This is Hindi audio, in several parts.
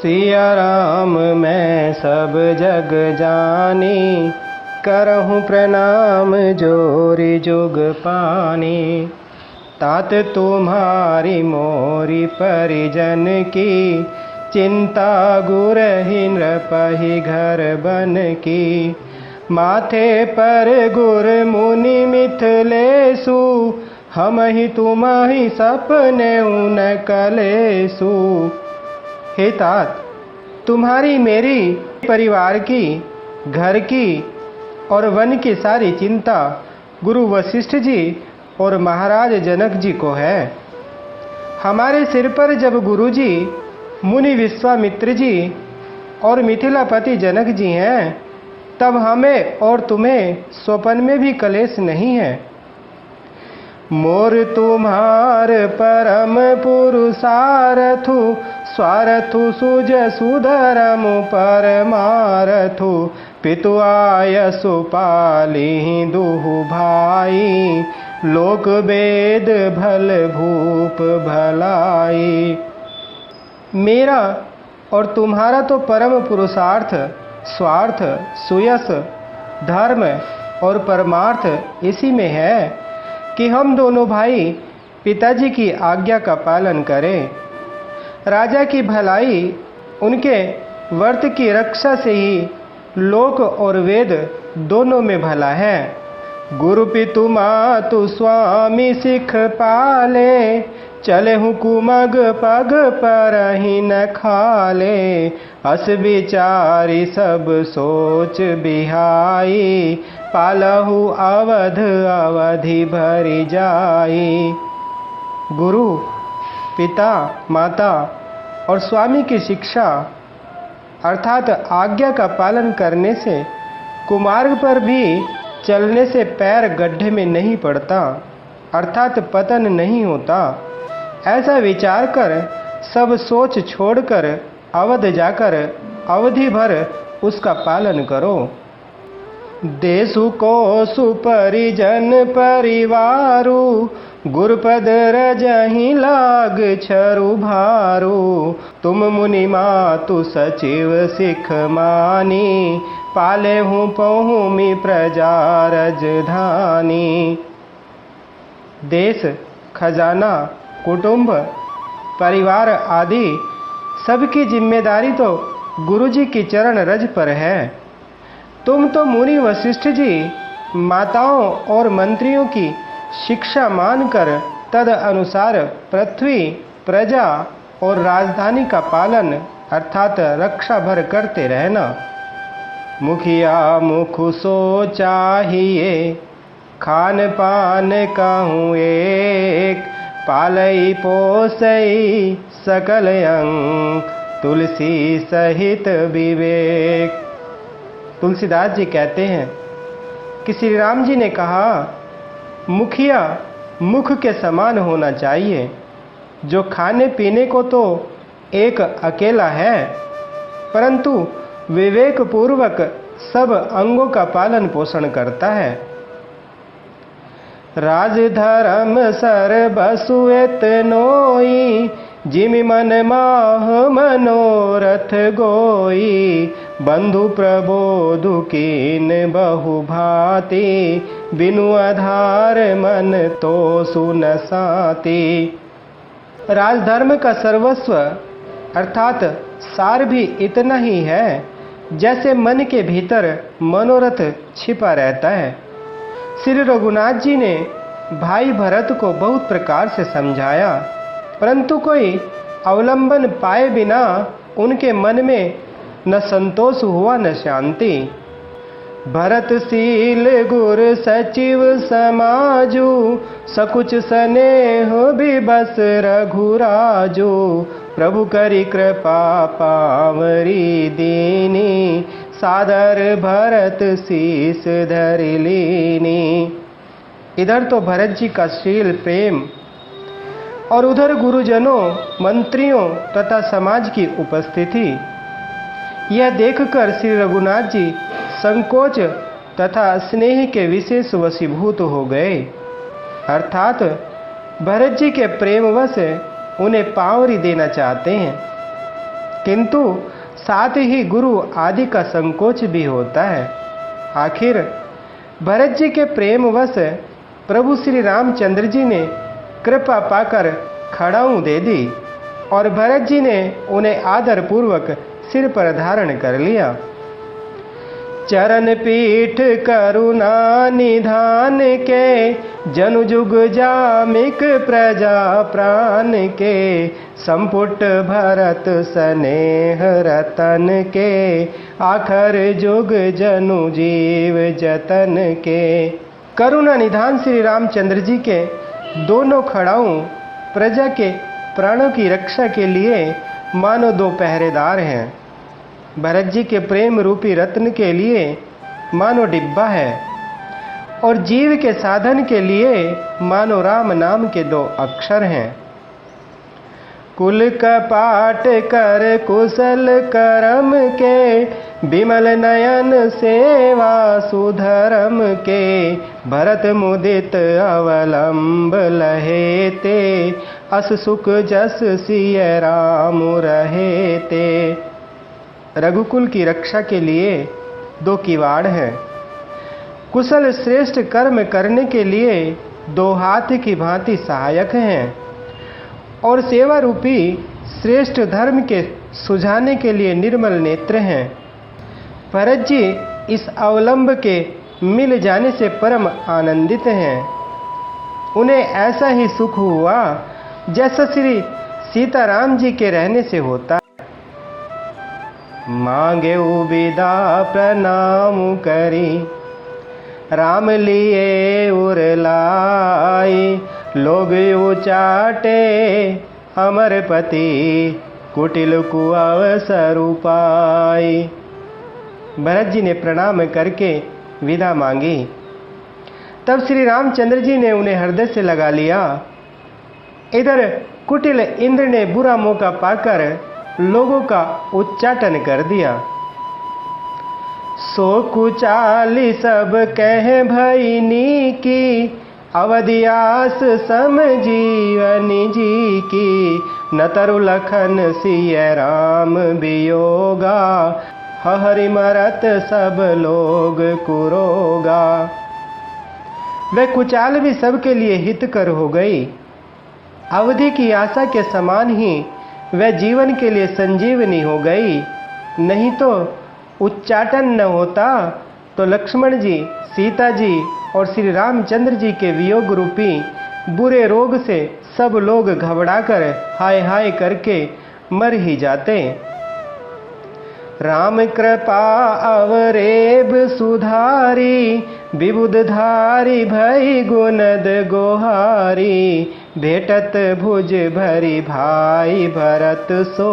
सिया राम मैं सब जग जानी, करहूँ प्रणाम जोरी जुग पानी। तात तुम्हारी मोरी परिजन की, चिंता गुरहि नृपहि घर बन की। माथे पर गुर मुनि मिथिलेशु, हम ही तुम ही सपने उन कलेसु। हे तात, तुम्हारी मेरी परिवार की, घर की और वन की सारी चिंता गुरु वशिष्ठ जी और महाराज जनक जी को है। हमारे सिर पर जब गुरु जी, मुनि विश्वामित्र जी और मिथिलापति जनक जी हैं, तब हमें और तुम्हें स्वपन में भी कलेश नहीं है। मोर तुम्हार परम पुरुषार्थु, स्वार्थु सुज सुधरम परमार्थु। पितु आयसु पालिहि दुहु भाई, लोक वेद भल भूप भलाई। मेरा और तुम्हारा तो परम पुरुषार्थ, स्वार्थ, सुयश, धर्म और परमार्थ इसी में है कि हम दोनों भाई पिताजी की आज्ञा का पालन करें। राजा की भलाई उनके व्रत की रक्षा से ही लोक और वेद दोनों में भला है। गुरु पितु मातु स्वामी सिख पाले, चले हुकुमग पग पर ही न खाले। अस विचारी सब सोच बिहाई, पालहु अवध अवधि भरि जाई। गुरु, पिता, माता और स्वामी की शिक्षा अर्थात आज्ञा का पालन करने से कुमार्ग पर भी चलने से पैर गड्ढे में नहीं पड़ता, अर्थात पतन नहीं होता। ऐसा विचार कर सब सोच छोड़कर अवध जाकर अवधि भर उसका पालन करो। देशु को सुपरिजन परिवारु, गुरुपद रजहि लाग छरु भारू। तुम मुनि मातु सचिव सिख मानी, पाले हूँ पहुँमी प्रजा रजधानी। देश, खजाना, कुटुंब, परिवार आदि सबकी जिम्मेदारी तो गुरुजी की चरण रज पर है। तुम तो मुनि वशिष्ठ जी, माताओं और मंत्रियों की शिक्षा मानकर तद अनुसार पृथ्वी, प्रजा और राजधानी का पालन अर्थात रक्षा भर करते रहना। मुखिया मुख सो चाहिए, खान पान कहूँ एक। पालई पोसई सकल अंग, तुलसी सहित विवेक। तुलसीदास जी कहते हैं कि श्री राम जी ने कहा, मुखिया मुख के समान होना चाहिए, जो खाने पीने को तो एक अकेला है, परंतु विवेक पूर्वक सब अंगों का पालन पोषण करता है। राज धर्म सर्वसु एतनोई, जिमि मन माह मनोरथ गोई। बंधु प्रबोधु कीन बहु भांति, बिनु आधार मन तो सुन साति। राजधर्म का सर्वस्व अर्थात सार भी इतना ही है जैसे मन के भीतर मनोरथ छिपा रहता है। श्री रघुनाथ जी ने भाई भरत को बहुत प्रकार से समझाया, परंतु कोई अवलंबन पाए बिना उनके मन में न संतोष हुआ न शांति। भरतशील गुर सचिव समाजु, सकुच स्नेह बिबस रघुराजु। प्रभु करि कृपा पावरी दीनी, सादर भरत शीस धरि लीनी। इधर तो भरत जी का शील प्रेम और उधर गुरुजनों, मंत्रियों तथा समाज की उपस्थिति। यह देखकर श्री रघुनाथ जी संकोच तथा स्नेह के विशेष वशीभूत हो गए, अर्थात भरत जी के प्रेमवश उन्हें पावरी देना चाहते हैं। किंतु साथ ही गुरु आदि का संकोच भी होता है। आखिर भरत जी के प्रेमवश प्रभु श्री रामचंद्र जी ने कृपा पाकर खड़ाऊं दे दी और भरत जी ने उन्हें आदर पूर्वक सिर पर धारण कर लिया। चरण पीठ करुणा निधान के, जनु जुग जामिक प्रजा प्राण के, संपुट भरत स्नेह रतन के, आखर जुग जनु जीव जतन के। करुणा निधान श्री रामचंद्र जी के दोनों खड़ाऊं प्रजा के प्राणों की रक्षा के लिए मानो दो पहरेदार हैं। भरत जी के प्रेम रूपी रत्न के लिए मानो डिब्बा है और जीव के साधन के लिए मानो राम नाम के दो अक्षर हैं। कुल कपाट कर कुशल करम के, विमल नयन सेवा सुधरम के, भरत मुदित अवलंब लहेते, अस सुख जस सिय राम रहेते। रघुकुल की रक्षा के लिए दो किवाड़ हैं। कुशल श्रेष्ठ कर्म करने के लिए दो हाथ की भांति सहायक हैं और सेवा रूपी श्रेष्ठ धर्म के सुझाने के लिए निर्मल नेत्र हैं। भरत जी इस अवलंब के मिल जाने से परम आनंदित हैं। उन्हें ऐसा ही सुख हुआ जैसा श्री सीताराम जी के रहने से होता। मांगे विदा प्रणाम करी, राम लिए उरलाई, लोग उचाटे अमर पति, कुटिल को अवसर पाई। भरत जी ने प्रणाम करके विदा मांगी। तब श्री रामचंद्र जी ने उन्हें हृदय से लगा लिया। इधर कुटिल इंद्र ने बुरा मौका पाकर लोगों का उच्चाटन कर दिया। सो कुचाली सब कह भईनी की, अवधियास सम जीवनी जी की, न तरु लखन सिय राम वियोगा, हरि मरत सब लोग कुरोगा। वह कुचाल भी सबके लिए हितकर हो गई। अवधि की आशा के समान ही वह जीवन के लिए संजीवनी हो गई। नहीं तो उच्चाटन न होता तो लक्ष्मण जी, सीता जी और श्री रामचंद्र जी के वियोग रूपी बुरे रोग से सब लोग घबराकर हाय हाय करके मर ही जाते। राम कृपा अवरेब सुधारी, विबुधधारी भई गुणद गोहारी, भेटत भुज भरी भाई भरत सो,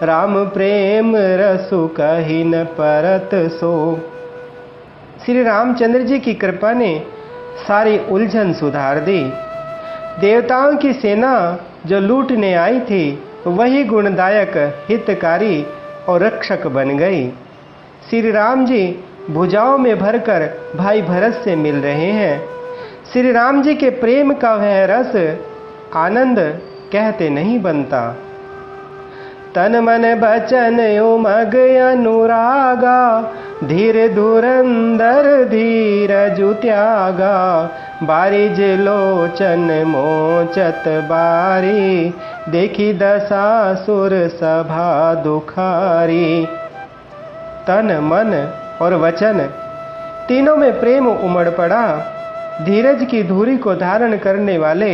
राम प्रेम रसु कहि न परत सो। श्री रामचंद्र जी की कृपा ने सारी उलझन सुधार दी। देवताओं की सेना जो लूटने आई थी वही गुणदायक, हितकारी और रक्षक बन गई। श्री राम जी भुजाओं में भरकर भाई भरत से मिल रहे हैं। श्री राम जी के प्रेम का वह रस आनंद कहते नहीं बनता। तन मन बचन उमग अनुरागा, धीर धुरंदर धीरजु त्यागा, बारिज लोचन मोचत बारी, देखी दशासुर सभा दुखारी। तन मन और वचन तीनों में प्रेम उमड़ पड़ा। धीरज की धुरी को धारण करने वाले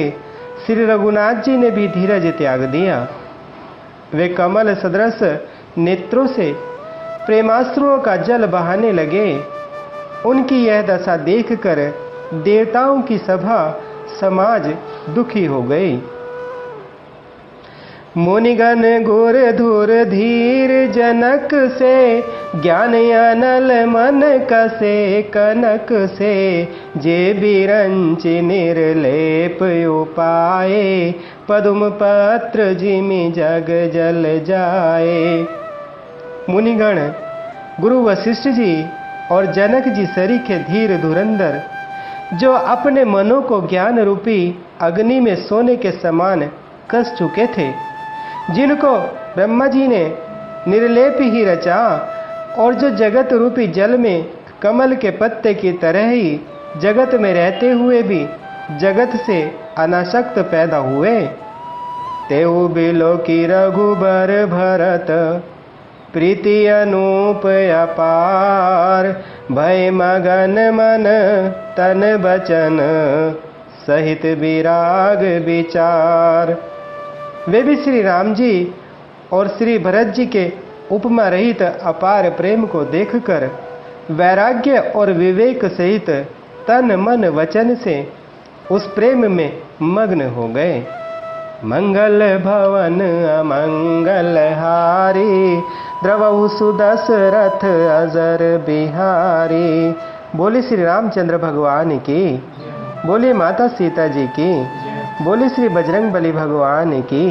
श्री रघुनाथ जी ने भी धीरज त्याग दिया। वे कमल सदृश नेत्रों से प्रेमाश्रुओं का जल बहाने लगे। उनकी यह दशा देखकर देवताओं की सभा समाज दुखी हो गई। मुनिगण गुर धुर धीर जनक से, ज्ञान अनल मन कसे कनक से, जे बिरंच निर्लेप उपाये, पदुम पत्र जिमि जग जल जाए। मुनिगण गुरु वशिष्ठ जी और जनक जी सरीखे धीर धुरंधर, जो अपने मनों को ज्ञान रूपी अग्नि में सोने के समान कस चुके थे, जिनको ब्रह्मा जी ने निर्लेप ही रचा, और जो जगत रूपी जल में कमल के पत्ते की तरह ही जगत में रहते हुए भी जगत से अनासक्त पैदा हुए। तेऊ बिलो की रघुबर भरत प्रीति अनूप अपार, भय मगन मन तन बचन सहित विराग विचार। वे भी श्री राम जी और श्री भरत जी के उपमा रहित अपार प्रेम को देखकर वैराग्य और विवेक सहित तन मन वचन से उस प्रेम में मग्न हो गए। मंगल भवन अमंगल हारी, द्रवहु सुदशरथ अजर बिहारी। बोले श्री रामचंद्र भगवान की, बोले माता सीता जी की, बोले श्री बजरंग बली भगवान की।